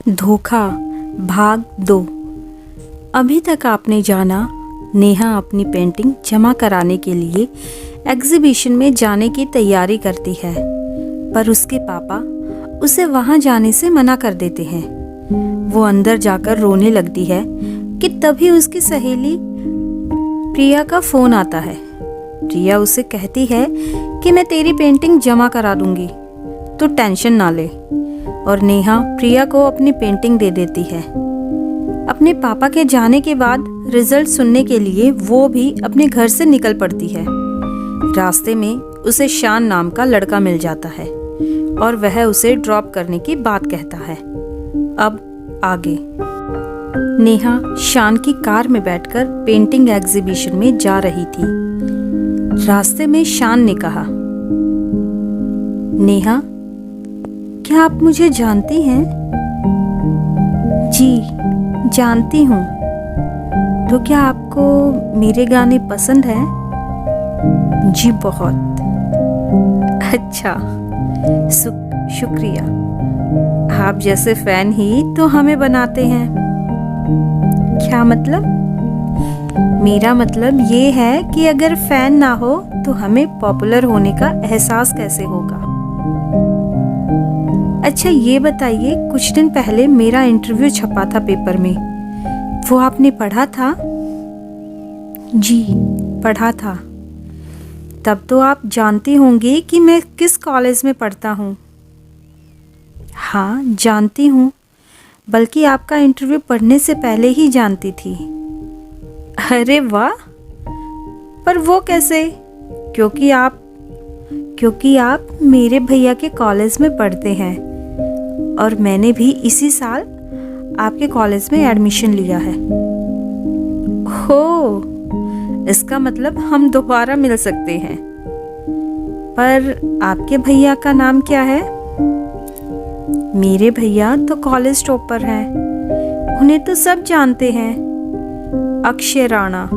धोखा भाग 2। अभी तक आपने जाना नेहा अपनी पेंटिंग जमा कराने के लिए एग्जीबिशन में जाने की तैयारी करती है, पर उसके पापा उसे वहां जाने से मना कर देते हैं। वो अंदर जाकर रोने लगती है कि तभी उसकी सहेली प्रिया का फोन आता है। प्रिया उसे कहती है कि मैं तेरी पेंटिंग जमा करा दूंगी, तो टेंशन ना ले। और नेहा प्रिया को अपनी पेंटिंग दे देती है। अपने पापा के जाने के बाद रिजल्ट सुनने के लिए वो भी अपने घर से निकल पड़ती है। रास्ते में उसे शान नाम का लड़का मिल जाता है और वह उसे ड्रॉप करने की बात कहता है। अब आगे। नेहा शान की कार में बैठकर पेंटिंग एग्जीबिशन में जा रही थी। रास्ते में शान ने कहा, नेहा, क्या आप मुझे जानती हैं? जी, जानती हूँ। तो क्या आपको मेरे गाने पसंद हैं? जी बहुत। अच्छा, शुक्रिया। आप जैसे फैन ही तो हमें बनाते हैं। क्या मतलब? मेरा मतलब ये है कि अगर फैन ना हो तो हमें पॉपुलर होने का एहसास कैसे होगा? अच्छा ये बताइए, कुछ दिन पहले मेरा इंटरव्यू छपा था पेपर में, वो आपने पढ़ा था? जी, पढ़ा था। तब तो आप जानती होंगी कि मैं किस कॉलेज में पढ़ता हूँ। हाँ, जानती हूँ, बल्कि आपका इंटरव्यू पढ़ने से पहले ही जानती थी। अरे वाह! पर वो कैसे? क्योंकि आप मेरे भैया के कॉलेज में पढ़ते हैं और मैंने भी इसी साल आपके कॉलेज में एडमिशन लिया है। हो, इसका मतलब हम दोबारा मिल सकते हैं। पर आपके भैया का नाम क्या है? मेरे भैया तो कॉलेज टॉपर हैं, उन्हें तो सब जानते हैं, अक्षय राणा।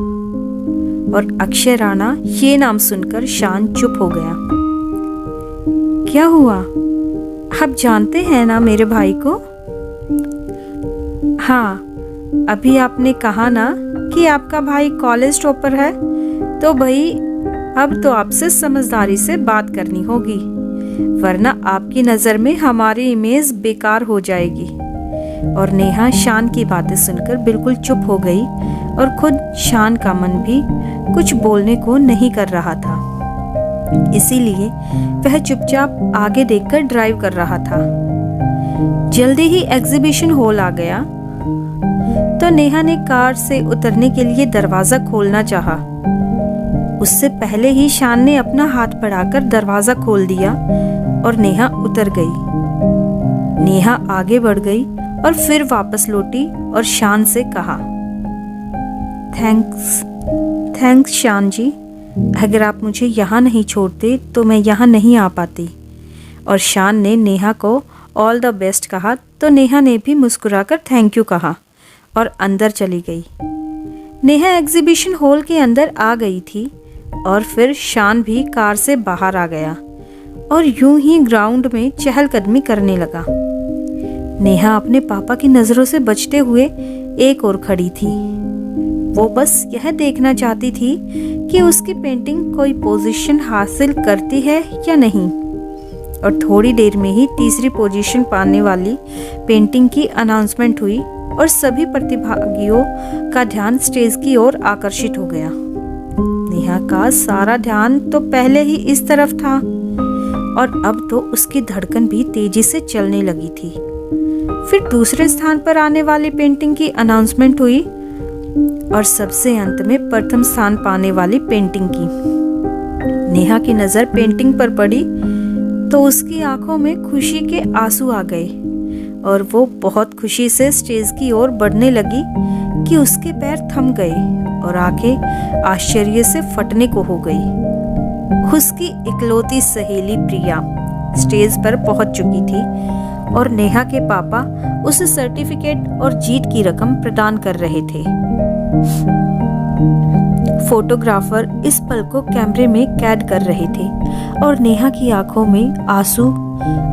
और अक्षय राणा ये नाम सुनकर शान चुप हो गया। क्या हुआ? आप जानते हैं ना मेरे भाई को? हाँ, अभी आपने कहा ना कि आपका भाई कॉलेज टॉपर है, तो भाई अब तो आपसे समझदारी से बात करनी होगी, वरना आपकी नज़र में हमारी इमेज बेकार हो जाएगी। और नेहा शान की बातें सुनकर बिल्कुल चुप हो गई और खुद शान का मन भी कुछ बोलने को नहीं कर रहा था, इसीलिए वह चुपचाप आगे देखकर ड्राइव कर रहा था। जल्दी ही एग्जीबिशन हॉल आ गया, तो नेहा ने कार से उतरने के लिए दरवाजा खोलना चाहा। उससे पहले ही शान ने अपना हाथ बढ़ाकर दरवाजा खोल दिया और नेहा उतर गई। नेहा आगे बढ़ गई और फिर वापस लौटी और शान से कहा, थैंक्स शान जी, अगर आप मुझे यहाँ नहीं छोड़ते तो मैं यहाँ नहीं आ पाती। और शान ने नेहा को ऑल द बेस्ट कहा, तो नेहा ने भी मुस्कुराकर थैंक यू कहा और अंदर चली गई। नेहा एग्जीबिशन हॉल के अंदर आ गई थी और फिर शान भी कार से बाहर आ गया और यूं ही ग्राउंड में चहलकदमी करने लगा। नेहा अपने पापा की नज़रों से बचते हुए एक और खड़ी थी। वो बस यह देखना चाहती थी कि उसकी पेंटिंग कोई पोजीशन हासिल करती है या नहीं। और थोड़ी देर में ही तीसरी पोजीशन पाने वाली पेंटिंग की अनाउंसमेंट हुई और सभी प्रतिभागियों का ध्यान स्टेज की ओर आकर्षित हो गया। नेहा का सारा ध्यान तो पहले ही इस तरफ था और अब तो उसकी धड़कन भी तेजी से चलने लगी थी। फिर दूसरे स्थान पर आने वाली पेंटिंग की अनाउंसमेंट हुई और सबसे अंत में प्रथम स्थान पाने वाली पेंटिंग की। नेहा की नज़र पेंटिंग पर पड़ी तो उसकी आंखों में खुशी के आंसू आ गए और वो बहुत खुशी से स्टेज की ओर बढ़ने लगी कि उसके पैर थम गए और आंखें आश्चर्य से फटने को हो गई। उसकी इकलौती सहेली प्रिया स्टेज पर पहुंच चुकी थी और नेहा के पापा उसे सर्टिफिकेट और जीत की रकम प्रदान कर रहे थे। फोटोग्राफर इस पल को कैमरे में कैद कर रहे थे और नेहा की आंखों में आंसू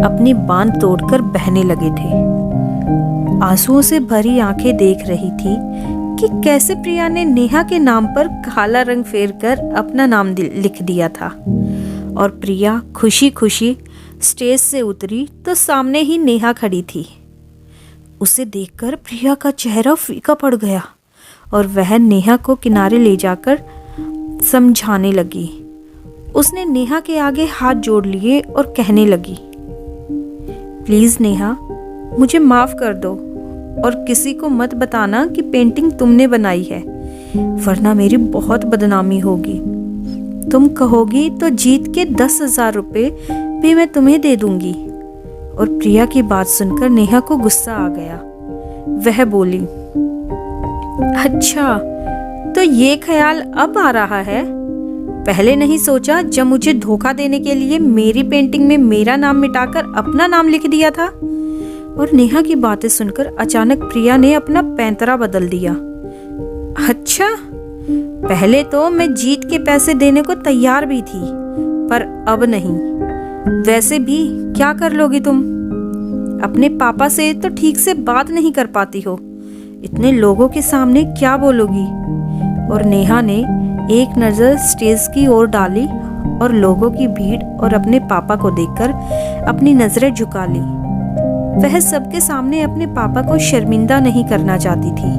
अपनी बांध तोड़कर बहने लगे थे। आंसुओं से भरी आंखें देख रही थी कि कैसे प्रिया ने नेहा के नाम पर काला रंग फेर कर अपना नाम लिख दिया था। और प्रिया खुशी खुशी स्टेज से उतरी तो सामने ही नेहा खड़ी थी। उसे देखकर प्रिया का चेहरा फीका पड़ गया और वह नेहा को किनारे ले जाकर समझाने लगी। उसने नेहा के आगे हाथ जोड़ लिए और कहने लगी, प्लीज नेहा, मुझे माफ कर दो और किसी को मत बताना कि पेंटिंग तुमने बनाई है, वरना मेरी बहुत बदनामी होगी। तुम कहोगी तो जीत के 10,000 रुपये भी मैं तुम्हें दे दूंगी। और प्रिया की बात सुनकर नेहा को गुस्सा आ गया। वह बोली, अच्छा तो ये ख्याल अब आ रहा है? पहले नहीं सोचा जब मुझे धोखा देने के लिए मेरी पेंटिंग में मेरा नाम मिटाकर अपना नाम लिख दिया था? और नेहा की बातें सुनकर अचानक प्रिया ने अपना पैंतरा बदल दिया। अच्छा, पहले तो मैं जीत के पैसे देने को तैयार भी थी, पर अब नहीं। वैसे भी क्या कर लोगी तुम? अपने पापा से तो ठीक से बात नहीं कर पाती हो, इतने लोगों के सामने क्या बोलोगी? और नेहा ने एक नजर स्टेज की ओर डाली और लोगों की भीड़ और अपने पापा को देखकर अपनी नजरें झुका ली। वह सबके सामने अपने पापा को शर्मिंदा नहीं करना चाहती थी।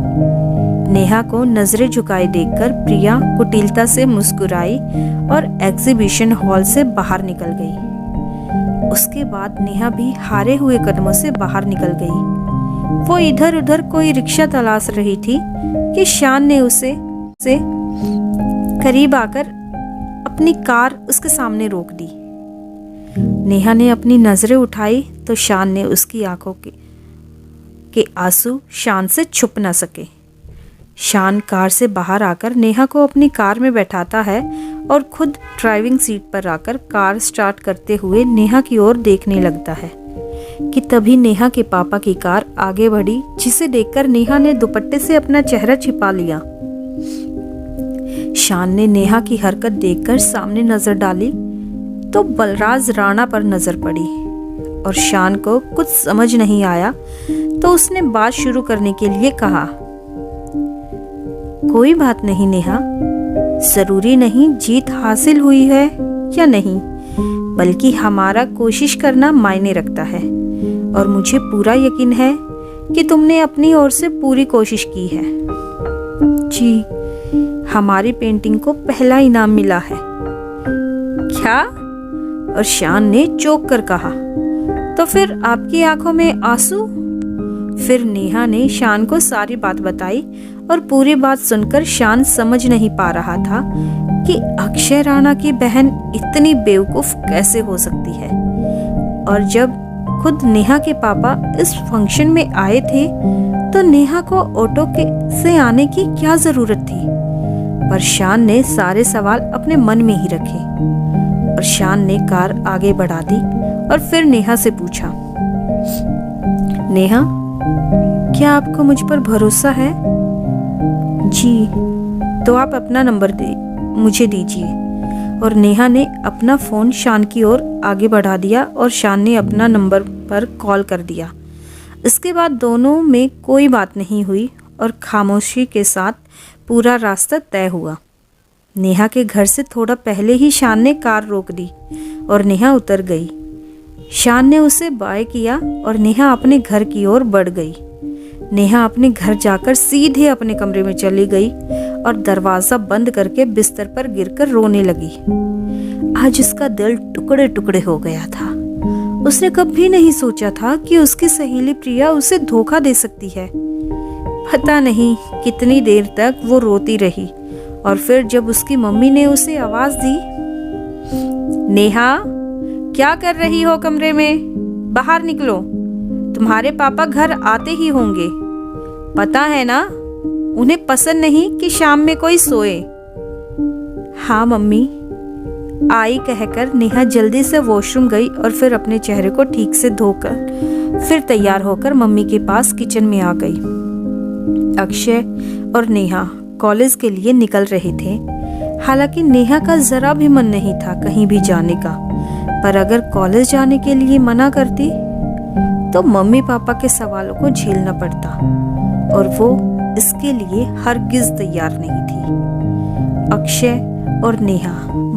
नेहा को नजरें झुकाए देखकर प्रिया कुटिलता से मुस्कुराई और एग्जीबिशन हॉल से बाहर निकल गई। उसके बाद नेहा भी हारे हुए कदमों से बाहर निकल गई। वो इधर उधर कोई रिक्शा तलाश रही थी कि शान ने उसे करीब आकर अपनी कार उसके सामने रोक दी। नेहा ने अपनी नजरें उठाई तो शान ने उसकी आंखों के आंसू शान से छुप न सके। शान कार से बाहर आकर नेहा को अपनी कार में बैठाता है और खुद ड्राइविंग सीट पर आकर कार स्टार्ट करते हुए नेहा की ओर देखने लगता है कि तभी नेहा के पापा की कार आगे बढ़ी, जिसे देखकर नेहा ने दुपट्टे से अपना चेहरा छिपा लिया। शान ने नेहा की हरकत देखकर सामने नजर डाली तो बलराज राणा पर नजर पड़ी और शान को कुछ समझ नहीं आया तो उसने बात शुरू करने के लिए कहा, कोई बात नहीं नेहा, जरूरी नहीं जीत हासिल हुई है या नहीं, बल्कि हमारा कोशिश करना मायने रखता है। और मुझे पूरा यकीन है कि तुमने अपनी ओर से पूरी कोशिश की है। जी, हमारी पेंटिंग को पहला इनाम मिला है। क्या? और शान ने चौंक कर कहा, तो फिर आपकी आंखों में आंसू? फिर नेहा ने शान को सारी बात बताई और पूरी बात सुनकर शान समझ नहीं पा रहा था कि अक्षय राणा की बहन इतनी बेवकूफ कैसे हो सकती है। और जब खुद नेहा के पापा इस फंक्शन में आए थे तो नेहा को ऑटो से आने की क्या जरूरत थी? पर शान ने सारे सवाल अपने मन में ही रखे और शान ने कार आगे बढ़ा दी और फिर नेहा से पूछा, नेहा, क्या आपको मुझ पर भरोसा है? जी, तो आप अपना नंबर मुझे दीजिए। और नेहा ने अपना फ़ोन शान की ओर आगे बढ़ा दिया और शान ने अपना नंबर पर कॉल कर दिया। इसके बाद दोनों में कोई बात नहीं हुई और खामोशी के साथ पूरा रास्ता तय हुआ। नेहा के घर से थोड़ा पहले ही शान ने कार रोक दी और नेहा उतर गई। शान ने उसे बाय किया और नेहा अपने घर की ओर बढ़ गई। नेहा अपने घर जाकर सीधे अपने कमरे में चली गई और दरवाजा बंद करके बिस्तर पर गिरकर रोने लगी। आज उसका दिल टुकड़े टुकड़े हो गया था। उसने कभी नहीं सोचा था कि उसकी सहेली प्रिया उसे धोखा दे सकती है। पता नहीं कितनी देर तक वो रोती रही और फिर जब उसकी मम्मी ने उसे आवाज दी, नेहा, क्या कर रही हो कमरे में? बाहर निकलो, तुम्हारे पापा घर आते ही होंगे। पता है ना, उन्हें पसंद नहीं कि शाम में कोई सोए। हाँ मम्मी, आई कहकर नेहा जल्दी से वॉशरूम गई और फिर अपने चेहरे को ठीक से धोकर फिर तैयार होकर मम्मी के पास किचन में आ गई। अक्षय और नेहा कॉलेज के लिए निकल रहे थे। हालांकि नेहा का जरा भी मन नहीं था कहीं भी जाने का, पर अगर कॉलेज जाने के लिए मना करती तो मम्मी पापा के सवालों को झेलना पड़ता और वो इसके लिए हरगिज तैयार नहीं थी। अक्षय और नेहा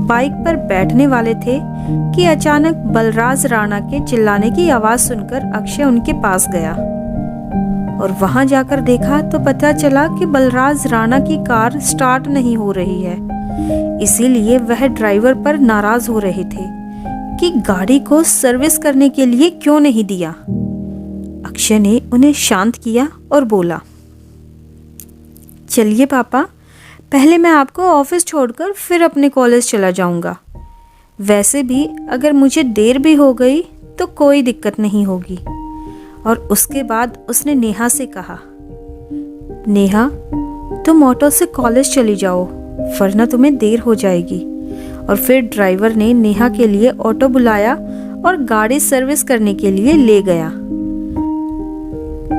बाइक पर बैठने वाले थे कि अचानक बलराज राणा के चिल्लाने की आवाज सुनकर अक्षय उनके पास गया और वहां जाकर देखा तो पता चला कि बलराज राणा की कार स्टार्ट नहीं हो रही है। इसीलिए वह ड्राइवर पर नाराज हो रहे थे कि गाड़ी को सर्विस करने के लिए क्यों नहीं दिया। अक्षय ने उन्हें शांत किया और बोला, चलिए पापा, पहले मैं आपको ऑफिस छोड़कर फिर अपने कॉलेज चला जाऊंगा। वैसे भी अगर मुझे देर भी हो गई तो कोई दिक्कत नहीं होगी। और उसके बाद उसने नेहा से कहा, नेहा तुम ऑटो से कॉलेज चली जाओ वरना तुम्हें देर हो जाएगी। और फिर ड्राइवर ने नेहा के लिए ऑटो बुलाया और गाड़ी सर्विस करने के लिए ले गया।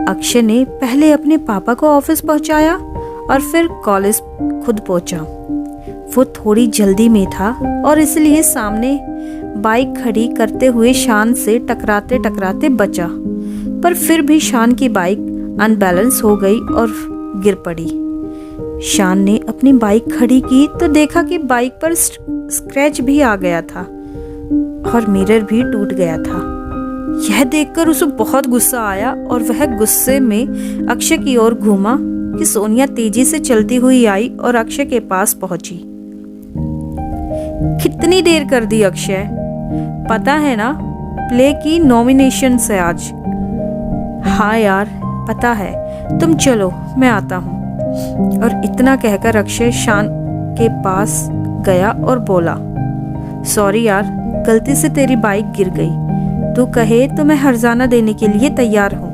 अक्षय ने पहले अपने पापा को ऑफिस पहुंचाया और फिर कॉलेज खुद पहुंचा। वो थोड़ी जल्दी में था और इसलिए सामने बाइक खड़ी करते हुए शान से टकराते टकराते बचा, पर फिर भी शान की बाइक अनबैलेंस हो गई और गिर पड़ी। शान ने अपनी बाइक खड़ी की तो देखा कि बाइक पर स्क्रैच भी आ गया था और मिरर भी टूट गया था। यह देखकर उसे बहुत गुस्सा आया और वह गुस्से में अक्षय की ओर घूमा कि सोनिया तेजी से चलती हुई आई और अक्षय के पास पहुंची। कितनी देर कर दी अक्षय, पता है ना प्ले की नॉमिनेशन है आज। हाँ यार पता है, तुम चलो मैं आता हूँ। और इतना कहकर अक्षय शान के पास गया और बोला, सॉरी यार, गलती से तेरी बाइक गिर गई। तू कहे तो मैं हर्जाना देने के लिए तैयार हूँ।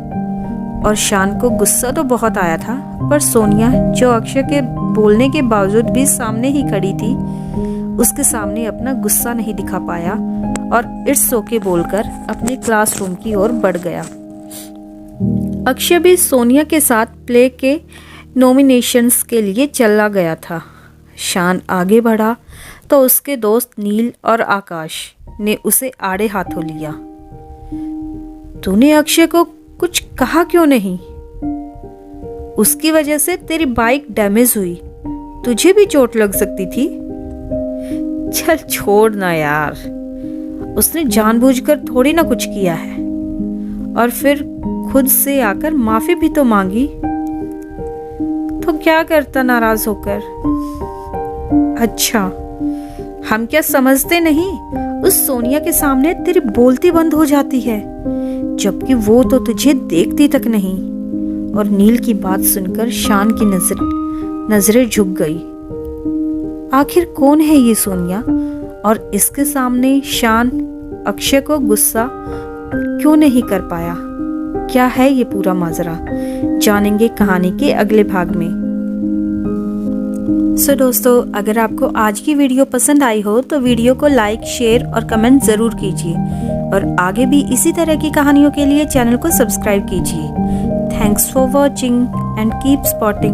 और शान को गुस्सा तो बहुत आया था, पर सोनिया जो अक्षय के बोलने के बावजूद भी सामने ही खड़ी थी, उसके सामने अपना गुस्सा नहीं दिखा पाया और इट्स ओके बोलकर अपने क्लासरूम की ओर बढ़ गया। अक्षय भी सोनिया के साथ प्ले के नॉमिनेशंस के लिए चला गया था। शान आगे बढ़ा तो उसके दोस्त नील और आकाश ने उसे आड़े हाथों लिया। तूने अक्षय को कुछ कहा क्यों नहीं? उसकी वजह से तेरी बाइक डैमेज हुई, तुझे भी चोट लग सकती थी। चल छोड़ ना यार, उसने जानबूझकर थोड़ी ना कुछ किया है। और फिर खुद से आकर माफी भी तो मांगी, तो क्या करता नाराज होकर। अच्छा, हम क्या समझते नहीं, उस सोनिया के सामने तेरी बोलती बंद हो जाती है, जबकि वो तो तुझे देखती तक नहीं। और नील की बात सुनकर शान की नजरें झुक गई। आखिर कौन है ये सोनिया और इसके सामने शान अक्षय को गुस्सा क्यों नहीं कर पाया? क्या है ये पूरा माजरा, जानेंगे कहानी के अगले भाग में। दोस्तों, अगर आपको आज की वीडियो पसंद आई हो तो वीडियो को लाइक, शेयर और कमेंट जरूर कीजिए और आगे भी इसी तरह की कहानियों के लिए चैनल को सब्सक्राइब कीजिए। Thanks for watching and keep spotting.